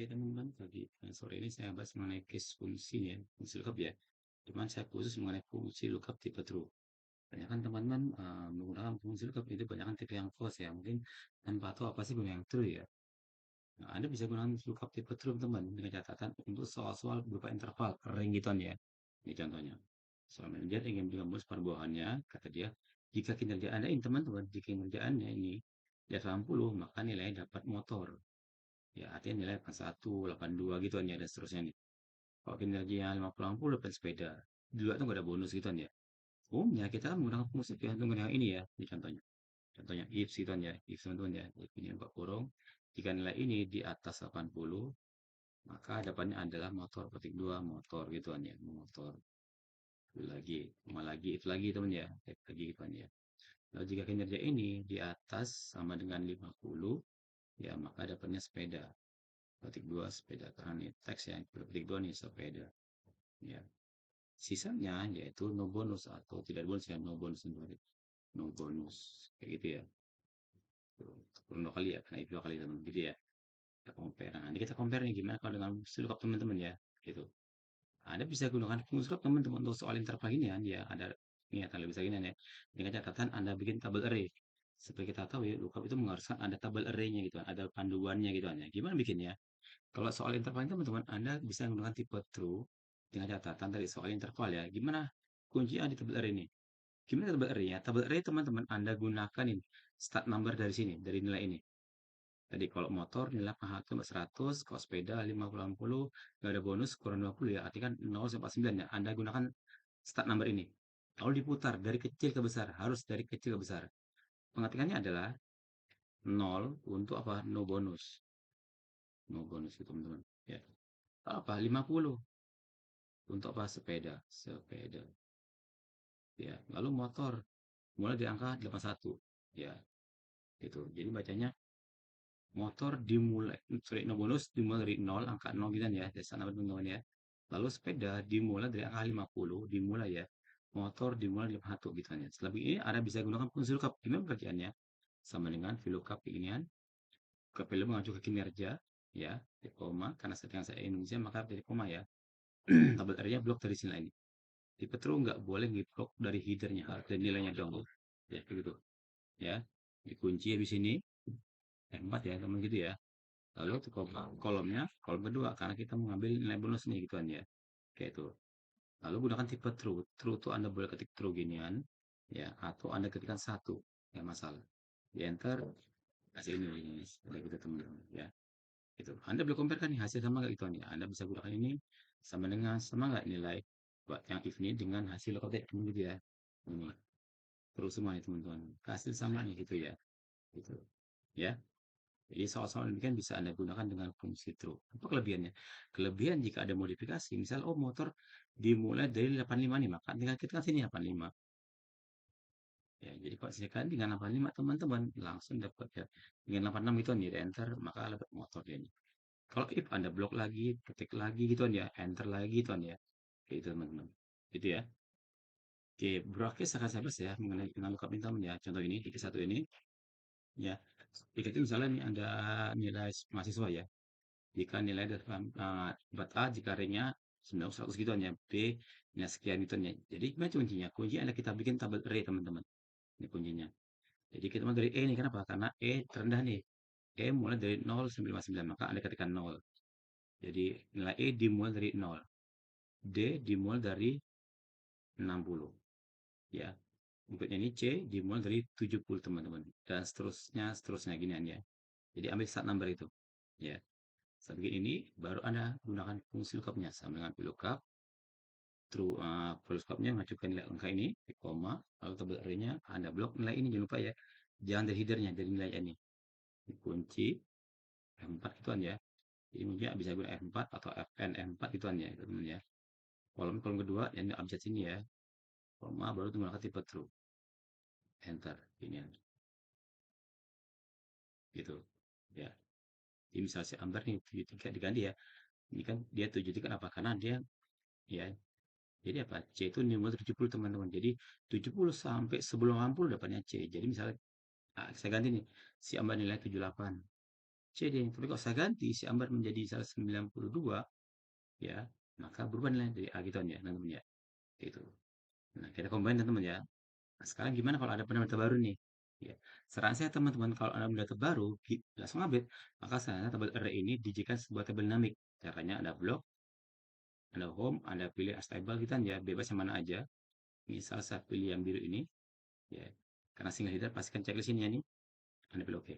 Oke teman-teman, sore ini saya bahas mengenai case fungsi ya, fungsi lookup ya. Cuman saya khusus mengenai fungsi lookup tipe true. Banyak kan teman-teman menggunakan fungsi lookup itu banyak kan tipe yang false ya. Mungkin tanpa tahu apa sih guna yang true ya. Nah, Anda bisa gunakan lookup tipe true teman dengan catatan untuk soal-soal berupa interval, ring gitu ya. Ini contohnya. Soal manajer ingin menembus perbuahannya, kata dia, jika kinerja Anda ini teman-teman, jika kinerja Anda ini di atas 80, maka nilainya dapat motor. Ya, artinya nilai 81, 82 gitu kan ya, dan seterusnya nih. Kalau kinerjanya 50-60 dapat sepeda. Di luar tuh nggak ada bonus gitu kan ya. Umumnya kita kan menggunakan fungsi penghitungan yang ini ya, ini contohnya. Contohnya if gitu kan ya, if teman-teman ya, if ini buka kurung. Jika nilai ini di atas 80, maka dapatnya adalah motor, petik 2 motor gitu kan ya, motor. Itu lagi, sama lagi, if lagi teman ya, if lagi gitu kan ya. Lalu jika kinerja ini di atas sama dengan 50, ya maka dapatnya sepeda. Petik 2 sepeda karena ini teks ya, petik 2 nih sepeda. Ya. Sisanya yaitu no bonus atau tidak bonus ya, no bonus sendiri. No bonus. Kayak gitu ya. Kurang dua kali ya, karena itu dua kali teman gitu ya. Kita compare. Nah, nanti kita compare nih gimana kalau dengan VLOOKUP teman-teman ya. Gitu. Anda bisa gunakan VLOOKUP teman-teman untuk soal interval ini ya. Ada ini ya, kalau bisa gini ya. Dengan catatan Anda bikin tabel array. Seperti kita tahu ya, lookup itu mengharuskan ada tabel array-nya gitu kan, ada panduannya gitu kan ya. Gimana bikinnya? Kalau soal interval teman-teman, Anda bisa menggunakan tipe true dengan catatan dari soal interval ya. Gimana kuncinya di tabel array ini? Gimana tabel array ya? Tabel array teman-teman Anda gunakan ini start number dari sini, dari nilai ini. Tadi kalau motor nilai PH itu 100, kalau sepeda 50-60, nggak ada bonus kurang 20 ya, artinya kan 0 sampai 9 ya. Anda gunakan start number ini. Lalu diputar dari kecil ke besar, harus dari kecil ke besar. Pengertiannya adalah 0 untuk apa? No bonus. No bonus itu teman-teman. Ya. Apa? 50 untuk apa? Sepeda. Sepeda. Ya. Lalu motor mulai di angka 81. Ya. Itu. Jadi bacanya motor dimulai, sorry, no bonus dimulai dari 0, angka 0 gitu kan ya. Dari sana teman-teman ya. Lalu sepeda dimulai dari angka 50, dimulai ya. Motor dimulai dari 51 gitu kan ya. Setelah ini Anda bisa gunakan fungsi lookup. Gimana pengertiannya? Sama dengan VLOOKUP beginian. Kepilih mengacu ke kinerja, ya, di koma, karena sedang saya Indonesia maka dari koma ya. Tabel area blok dari sini ini. Tipe true nggak boleh ngeblok dari headernya, harus dari nilainya dong. Ya, begitu. Ya, dikunci di sini. 4 ya, teman gitu ya. Lalu kolomnya, kolom kedua, karena kita mengambil nilai bonus nih, gitu kan ya. Kayak itu. Lalu gunakan tipe true. True itu Anda boleh ketik true ginian, ya, atau Anda ketikkan satu, ya masalah. Di enter, hasil ini, udah gitu teman-teman, ya. Itu. Anda boleh compare kan nih hasil sama nggak itu nih. Anda bisa gunakan ini sama dengan sama nggak nilai buat yang if ini dengan hasil kotek gitu ya. Ini terus semua nih teman-teman. Hasil sama nih gitu ya. Gitu. Ya. Jadi soal-soal demikian bisa Anda gunakan dengan fungsi true. Apa kelebihannya? Kelebihan jika ada modifikasi, misal oh motor dimulai dari 85 nih, maka tinggal kita kan sini 85. Ya, jadi kalau saya dengan 85 teman-teman langsung dapat ya. Dengan 86 itu nih enter maka dapat motor dia. Kalau if Anda blok lagi, ketik lagi gitu kan ya, enter lagi gitu kan ya. Kayak itu teman-teman. Gitu ya. Oke, broadcast akan saya bahas ya mengenai lookup teman ya. Contoh ini, di satu ini, ya. Jika itu misalnya nih ada nilai mahasiswa ya. Jika nilai dapat A, jika ringnya 90 100 gitu kan ya. B, nilai sekian gitu kan ya. Jadi gimana kuncinya? Kuncinya adalah kita bikin tabel array teman-teman. Ini kuncinya. Jadi kita mulai dari E nih, kenapa? Karena E terendah nih. E mulai dari 0 sampai 59, maka Anda ketikkan 0. Jadi nilai E dimulai dari 0. D dimulai dari 60 ya. Berikutnya ini C dimulai dari 70 teman-teman dan seterusnya seterusnya ginian ya. Jadi ambil start number itu ya. Seperti ini baru Anda gunakan fungsi lookupnya sama dengan lookup true lookupnya mengajukan nilai angka ini di koma lalu tabel array-nya Anda blok nilai ini jangan lupa ya. Jangan dari headernya dari nilai ini. Dikunci F4 gituan ya. Jadi mungkin bisa guna F4 atau Fn F4 gituan ya teman-teman ya. Kolom kedua yang abjad sini ya. Koma baru menggunakan tipe true. Enter. Ini gitu. Ya. Jadi misalnya si Amber nih 73 diganti ya. Ini kan dia 73 kenapa? Karena dia ya. Jadi apa? C itu nilai 70 teman-teman. Jadi 70 sampai sebelum 60 dapatnya C. Jadi misalnya saya ganti nih si Amber nilai 78. CD. Tapi kalau saya ganti si Ambar menjadi 192, ya, maka berubah nilai dari A gitu ya, teman-teman ya. Itu. Nah, kita combine teman-teman ya. Nah, sekarang gimana kalau ada penambah terbaru nih? Ya, saran saya teman-teman kalau ada data baru, langsung update. Maka saya tabel array ini dijadikan sebuah tabel dinamik. Caranya ada blok, ada home, ada pilih stable gitu kan ya, bebas yang mana aja. Misal saya pilih yang biru ini, ya, karena single header pastikan checklist ini ya nih, Anda pilih oke.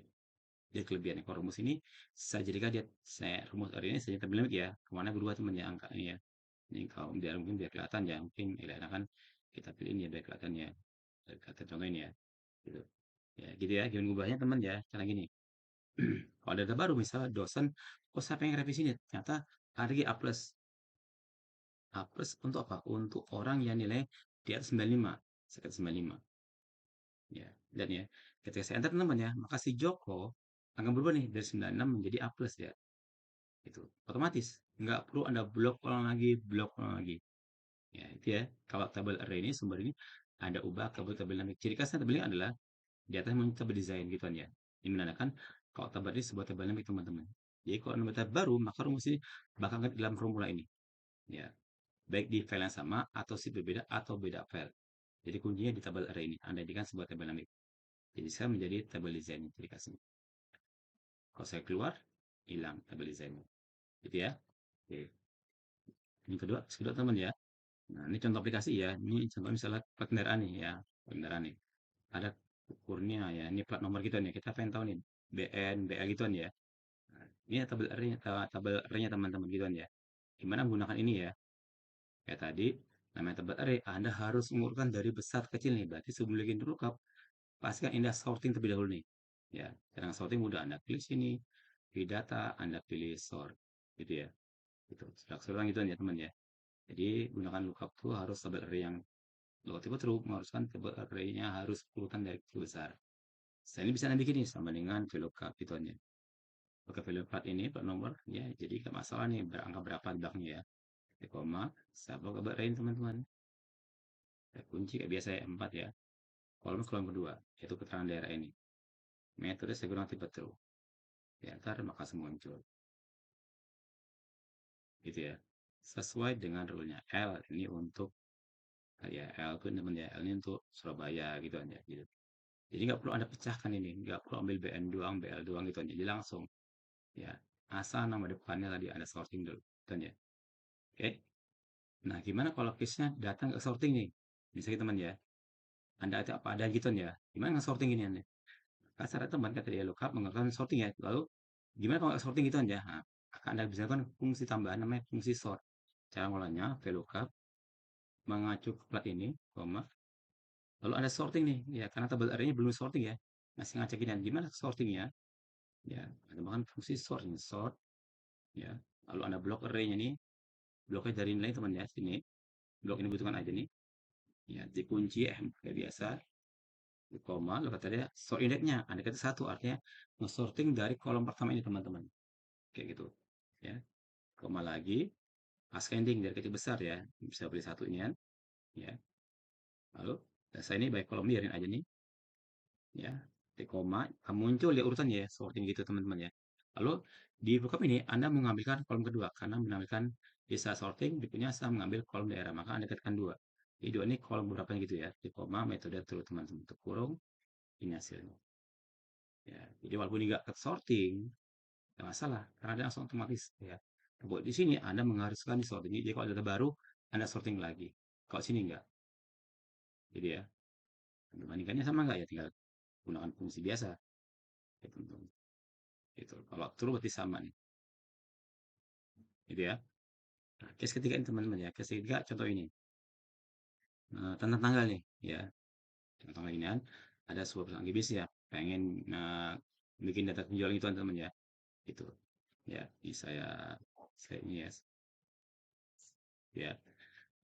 Jadi kelebihannya kalau rumus ini saya jadikan dia saya rumus array ini saya tabel dinamik ya, kemana berubah teman ya angkanya ya. Ini kalau biar mungkin biar kelihatan ya, mungkin kan kita pilih ini ya biar kelihatan ya, biar kelihatan contoh ini ya, gitu. Ya, gitu ya, gimana ngubahnya teman ya, karena gini. Kalau ada data baru, misalnya dosen, oh saya pengen revisi nih, ternyata ada lagi A plus. A plus untuk apa? Untuk orang yang nilai di atas 95, sekitar 95. Ya, dan ya, ketika saya enter teman ya, maka si Joko akan berubah nih dari 96 menjadi A plus ya. Itu otomatis, nggak perlu Anda blok ulang lagi. Ya, itu ya. Kalau tabel array ini sumber ini Anda ubah ke tabel dinamik. Ciri khasnya tabel ini adalah di atas memang tabel desain gitu kan ya. Ini menandakan kalau tabel ini sebuah tabel dinamik teman-teman. Jadi kalau Anda tabel baru, maka rumus ini bakal ada di dalam formula ini. Ya, baik di file yang sama atau sheet berbeda atau beda file. Jadi kuncinya di tabel array ini. Anda jadikan sebuah tabel dinamik. Jadi saya menjadi tabel desain ciri khasnya. Kalau saya keluar, hilang tabel desainnya. Gitu ya. Oke. Ini kedua teman ya. Nah, ini contoh aplikasi ya. Ini contoh misalnya plat kendaraan nih ya. Kendaraan nih. Ada ukurnya ya. Ini plat nomor gitu nih. Kita pengen tahu nih. BN, BL gitu ya. Nah, ini tabel array-nya teman-teman gitu ya. Gimana menggunakan ini ya? Kayak tadi, namanya tabel array, Anda harus mengurutkan dari besar ke kecil nih. Berarti sebelum bikin lookup, pastikan Anda sorting terlebih dahulu nih. Ya, cara sorting mudah. Anda pilih sini, pilih data, Anda pilih sort. Gitu ya. Gitu. Sudah keseluruhan gitu ya teman ya. Jadi gunakan lookup itu harus tabel array yang lookup itu true, mengharuskan tabel array-nya harus urutan dari kecil besar. Saya ini bisa Anda bikin nih sama dengan VLOOKUP gitu ya. Oke, value plat ini, plat nomor, ya, jadi nggak masalah nih, berangka berapa di belakangnya ya. Oke, koma, saya bawa ke rain teman-teman. Ya, kunci kayak biasa ya, 4 ya. Kolom kedua, yaitu keterangan daerah ini. Metode saya gunakan tipe true. Ya, ntar maka semua muncul. Gitu ya. Sesuai dengan rule-nya. L ini untuk, ya, L itu teman ya, L ini untuk Surabaya gitu aja. Gitu. Jadi nggak perlu Anda pecahkan ini. Nggak perlu ambil BN doang, BL doang gitu aja. Jadi langsung. Ya, asal nama depannya tadi Anda sorting dulu. Gitu aja. Oke. Nah, gimana kalau case-nya datang ke sorting nih? Misalnya teman ya, Anda ada apa ada gitu ya. Gimana nge-sorting ini Anda? Kasar teman kata dia lookup menggunakan sorting ya. Lalu gimana kalau sorting gitu aja? Nah, akan Anda bisa kan fungsi tambahan namanya fungsi sort. Cara ngolahnya VLOOKUP mengacu ke plat ini, koma. Lalu ada sorting nih, ya karena tabel array-nya belum sorting ya. Masih ngacak ini. Gimana sortingnya? Ya, ada bahkan fungsi sort ini, sort ya. Lalu Anda blok array-nya nih, bloknya dari nilai teman ya, sini. Blok ini butuhkan aja nih. Ya, dikunci kayak biasa. Koma, lalu kata dia sort indexnya ada kata satu artinya sorting dari kolom pertama ini teman-teman kayak gitu ya, koma lagi ascending dari kecil besar ya, bisa pilih satu ini kan ya. Lalu saya ini baik kolom biarin aja nih ya, di koma muncul ya urutannya ya sorting gitu teman-teman ya. Lalu di lookup ini Anda mengambilkan kolom kedua karena mengambilkan bisa sorting berikutnya saya mengambil kolom daerah, maka Anda ketikkan dua. Jadi dua ini kolom berapa gitu ya, di koma metode true teman-teman, untuk kurung ini hasilnya. Ya, jadi walaupun ini nggak sorting, nggak masalah, karena dia langsung otomatis ya. Buat di sini Anda mengharuskan di sorting. Jadi kalau ada data baru, Anda sorting lagi. Kalau sini enggak. Jadi ya, perbandingannya sama enggak ya, tinggal gunakan fungsi biasa. Ya, teman-teman. Itu. Kalau true berarti sama nih. Gitu ya. Nah, case ketiga ini teman-teman ya. Case ketiga contoh ini. Tentang tanggal nih, ya. Tentang tanggal ini kan ada sebuah perusahaan GBS ya, pengen bikin data penjualan itu teman-teman ya. Itu. Ya, ini saya ini ya. Ya,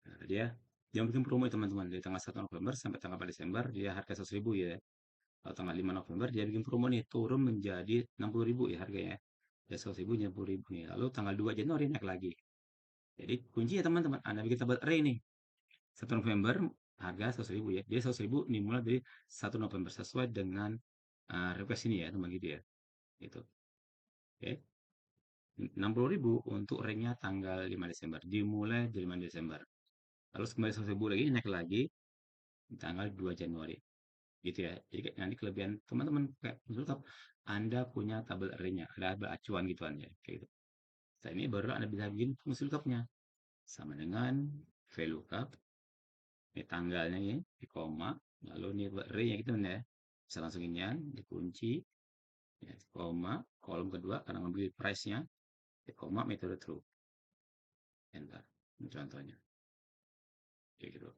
nah, dia bikin promo ya teman-teman dari tanggal 1 November sampai tanggal 4 Desember dia harga 100.000 ya. Kalau tanggal 5 November dia bikin promo nih turun menjadi 60.000 ya harganya. Dari 100.000 jadi 60.000 nih. Lalu tanggal 2 Januari naik lagi. Jadi kuncinya teman-teman, Anda bikin tabel array nih. 1 November harga 100.000 ya. Dia 100.000 dimulai dari 1 November sesuai dengan request ini ya teman gitu ya. Gitu. Oke, 60.000 untuk ringnya tanggal 5 Desember. Dimulai di 5 Desember. Lalu kembali 100.000 lagi, naik lagi di tanggal 2 Januari. Gitu ya. Jadi nanti kelebihan teman-teman kayak misalnya Anda punya tabel arraynya, ada acuan gituan ya, kayak gitu. Setelah ini baru Anda bisa bikin fungsi lookupnya sama dengan VLOOKUP, ini tanggalnya ya, di koma, lalu ini arraynya gitu ya. Bisa langsung ini dikunci, ya, koma, kolom kedua karena ngambil price-nya, di koma metode true, enter. Ini contohnya, kayak gitu.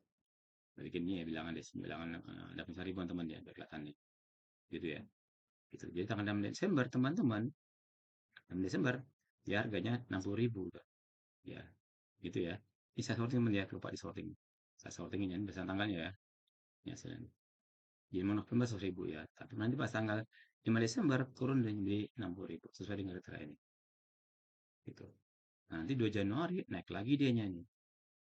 Jadi gini ya bilangan deh, bilangan ada ribuan teman ya, biar kelihatan nih, gitu ya. Gitu. Jadi tanggal 6 Desember teman-teman, 6 Desember ya harganya 60.000 udah. Ya, gitu ya. Ini saya sorting teman ya, lupa di sorting. Saya sortingin ya, berdasarkan tanggalnya ya. Ya, jadi mau November 100.000 ya. Tapi nanti pas tanggal 5 Desember turun jadi 60.000 sesuai dengan kriteria ini. Gitu. Nah, nanti 2 Januari naik lagi dia nih.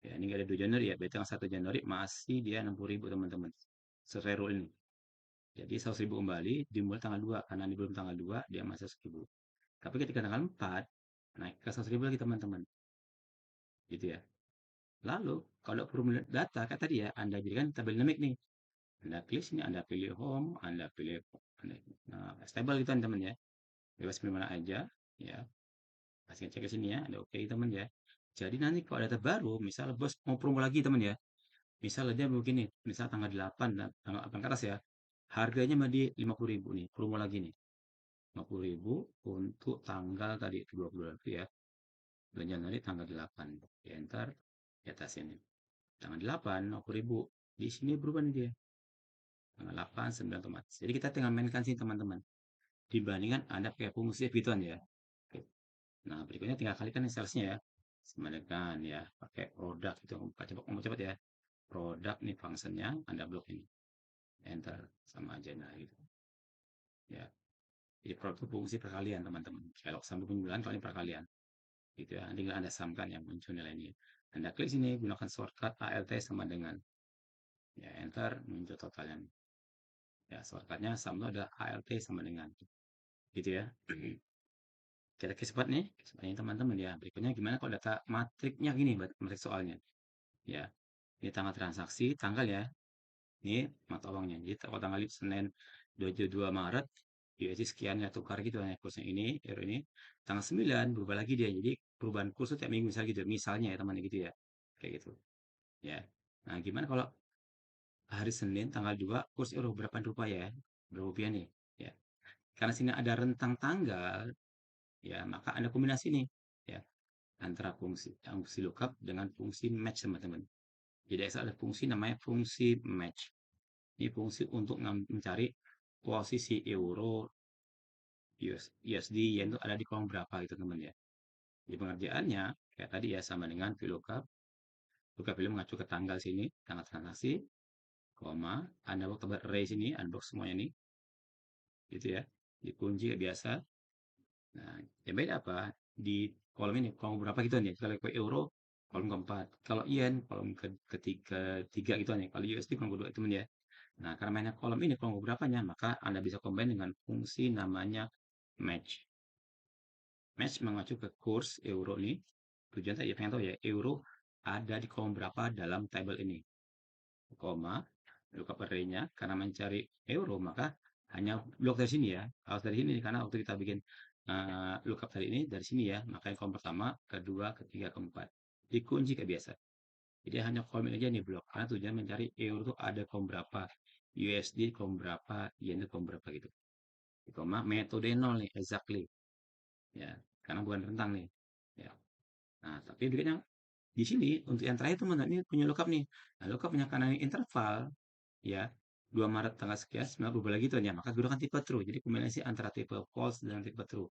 Ya, ini nggak ada 2 Januari ya. Berarti tanggal 1 Januari masih dia 60.000 teman-teman. Sesuai rule ini. Jadi 100.000 kembali dimulai tanggal 2 karena ini belum tanggal 2 dia masih 100.000. Tapi ketika tanggal 4 naik ke 100.000 lagi teman-teman. Gitu ya. Lalu kalau perlu melihat data kayak tadi ya, Anda jadikan tabel dinamik nih. Anda klik sini, Anda pilih home, Anda pilih stable gitu teman ya. Bebas pilih mana aja ya. Kasih cek ke sini ya, ada oke teman ya. Jadi nanti kalau ada data baru, misal bos mau promo lagi teman ya. Misal aja begini, misal tanggal 8 dan tanggal 8 ke atas ya. Harganya mah di 50.000 nih, promo lagi nih. 50.000 untuk tanggal tadi 20 itu ya. Bulan Januari tanggal 8. Ya, enter di atas ini. Tanggal 8, 50.000. Di sini berubah nih dia. Tanggal 8, 9 otomatis. Jadi kita tinggal mainkan sini teman-teman. Dibandingkan Anda pakai fungsi gituan ya. Oke. Nah, berikutnya tinggal kalikan nih salesnya ya. Sama dengan ya, pakai produk itu. Coba cepat ya. Produk nih functionnya Anda blok ini. Enter. Sama aja nah gitu. Ya. Jadi produk itu fungsi perkalian teman-teman. Kalau sampai 9 kali perkalian. Gitu ya. Tinggal Anda samakan yang muncul nilainya. Anda klik sini gunakan shortcut ALT sama dengan ya enter muncul totalnya. Ya, shortcutnya sama ada ALT sama dengan gitu ya. Kita cepat nih, sebenarnya teman-teman ya. Berikutnya gimana kalau data matriknya gini, matrik soalnya. Ya, ini tanggal transaksi, tanggal ya. Ini mata uangnya. Jadi kalau tanggal Senin 22 Maret, USD sekian ya tukar gitu ya kursnya ini, euro ini. Tanggal 9 berubah lagi dia. Jadi perubahan kurs itu tiap minggu misalnya gitu. Misalnya ya teman gitu ya. Kayak gitu. Ya. Nah, gimana kalau hari Senin tanggal 2 kurs euro berapa rupiah ya? Berapa rupiah nih? Ya. Karena sini ada rentang tanggal, ya maka ada kombinasi nih. Ya, antara fungsi lookup dengan fungsi match teman-teman. Jadi ada fungsi namanya fungsi match. Ini fungsi untuk mencari posisi euro, USD, yen itu ada di kolom berapa gitu teman ya. Jadi pengerjaannya kayak tadi ya sama dengan VLOOKUP. Lookup ini mengacu ke tanggal sini, tanggal transaksi, koma, Anda buat tabel array sini, unbox semuanya ini, gitu ya. Dikunci kayak biasa. Nah, yang beda apa? Di kolom ini, kolom berapa gitu nih. Kalau ke euro, kolom keempat. Kalau yen, kolom ketiga, tiga gitu nih. Kalau USD, kolom kedua itu ya. Nah, karena mainnya kolom ini, kolom berapanya, maka Anda bisa combine dengan fungsi namanya match. Match mengacu ke kurs euro ini. Tujuan saya pengen tahu ya, euro ada di kolom berapa dalam tabel ini. Koma, lookup array-nya, karena mencari euro, maka hanya blok dari sini ya. Harus dari sini, karena waktu kita bikin lookup tadi ini dari sini ya. Makanya kolom pertama, kedua, ketiga, keempat. Dikunci kayak biasa. Jadi hanya kolom ini aja nih blok. Karena tujuan mencari euro itu ada kolom berapa. USD kolom berapa, yen itu kolom berapa gitu. Koma metode nol nih, exactly. Ya, karena bukan rentang nih. Ya. Nah, tapi berikutnya di sini untuk yang terakhir teman ini punya lookup nih. Nah, lookup punya karena ini interval ya 2 Maret tanggal sekian 9 berubah lagi tuh ya maka gunakan tipe true jadi kombinasi antara tipe false dan tipe true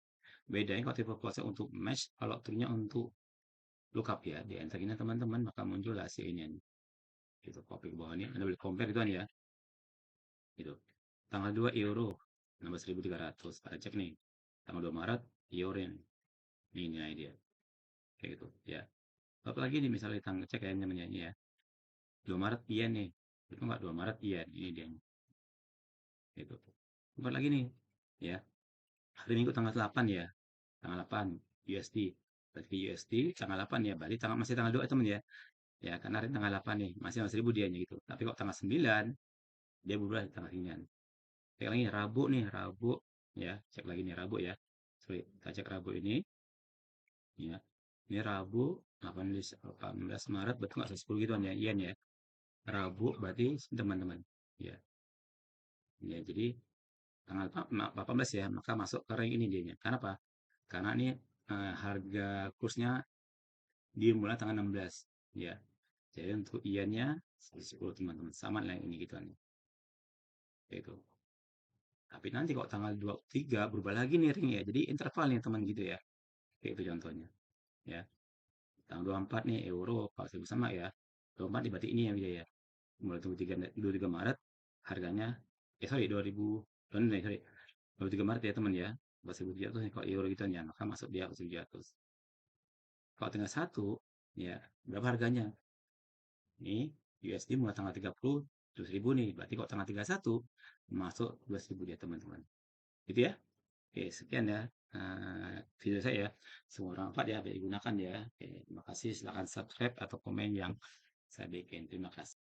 bedanya kalau tipe false untuk match kalau true-nya untuk lookup ya di enter ini teman-teman maka muncul hasilnya gitu copy ke bawah ini Anda boleh compare itu kan ya gitu tanggal 2 euro 16.300 ada cek nih tanggal 2 Maret euro ini nilai dia kayak gitu ya apalagi nih misalnya tanggal cek ya namanya ini ya 2 Maret yen nih itu enggak 2 Maret yen ini dia gitu bukan lagi nih ya hari Minggu tanggal 8 ya tanggal 8 USD. Berarti USD tanggal 8 ya, berarti masih tanggal 2 teman ya. Ya, karena hari ini tanggal 8 nih, masih 1.000 dianya gitu. Tapi kok tanggal 9, dia berubah tanggal ringan. Cek lagi nih, Rabu nih, Rabu ya, cek lagi nih Rabu ya. Sorry, kita cek Rabu ini ya. Ini Rabu 18 Maret, betul nggak 10 gituan ya, yen ya. Rabu berarti teman-teman. Ya, ya jadi tanggal 18 ya, maka masuk ke rank ini dia. Kenapa? Karena ini harga kursnya dimulai tanggal 16 ya. Jadi untuk iannya 10 teman-teman, sama lah ini gituan itu. Tapi nanti kalau tanggal 23 berubah lagi nih ring ya. Jadi interval nih teman gitu ya. Kayak itu contohnya ya. Tanggal 24 nih euro kalau sama ya. 24 berarti ini ya dia ya. Mulai 23 Maret harganya sorry 2000 sorry 23 Maret ya teman ya. 1.700 nih kalau euro gitu ya. Maka masuk dia 1.700. Kalau tinggal satu ya berapa harganya? Ini USD mulai tanggal 30 ribu nih. Berarti kalau tanggal 31 masuk 12.000 dia teman-teman. Gitu ya. Oke, sekian ya video saya ya. Semua bermanfaat ya, bisa digunakan ya. Oke, terima kasih. Silahkan subscribe atau komen yang saya bikin. Terima kasih.